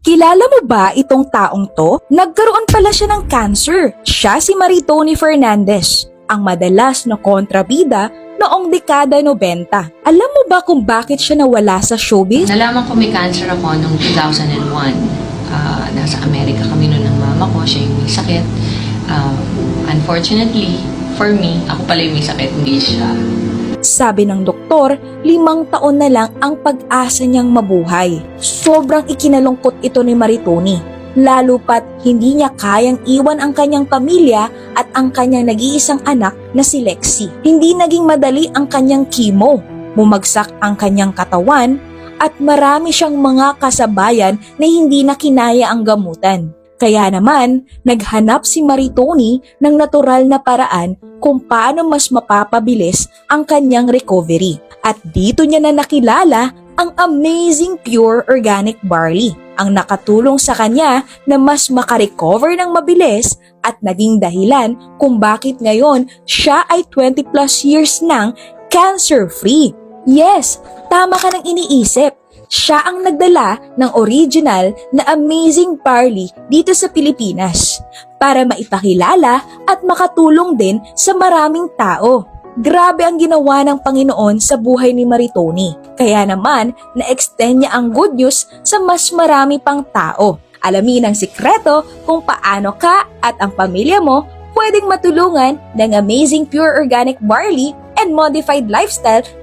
Kilala mo ba itong taong to? Nagkaroon pala siya ng cancer. Siya si Maritoni Fernandez, ang madalas na kontrabida noong dekada 90. Alam mo ba kung bakit siya nawala sa showbiz? Nalaman ko may cancer ako noong 2001. Nasa Amerika kami noon ng mama ko, siya yung may sakit. Unfortunately, for me, ako pala yung may sakit, hindi siya. Sabi ng doktor, 5 taon na lang ang pag-asa niyang mabuhay. Sobrang ikinalungkot ito ni Maritoni, lalo pat hindi niya kayang iwan ang kanyang pamilya at ang kanyang nag-iisang anak na si Lexie. Hindi naging madali ang kanyang chemo, bumagsak ang kanyang katawan at marami siyang mga kasabayan na hindi na kinaya ang gamutan. Kaya naman, naghanap si Maritoni ng natural na paraan kung paano mas mapapabilis ang kanyang recovery. At dito niya na nakilala ang Amazing Pure Organic Barley, ang nakatulong sa kanya na mas makarecover ng mabilis at naging dahilan kung bakit ngayon siya ay 20 plus years nang cancer-free. Yes, tama ka nang iniisip. Siya ang nagdala ng original na Amazing Barley dito sa Pilipinas para maipakilala at makatulong din sa maraming tao. Grabe ang ginawa ng Panginoon sa buhay ni Maritoni. Kaya naman, na-extend niya ang good news sa mas marami pang tao. Alamin ang sikreto kung paano ka at ang pamilya mo pwedeng matulungan ng Amazing Pure Organic Barley and Modified Lifestyle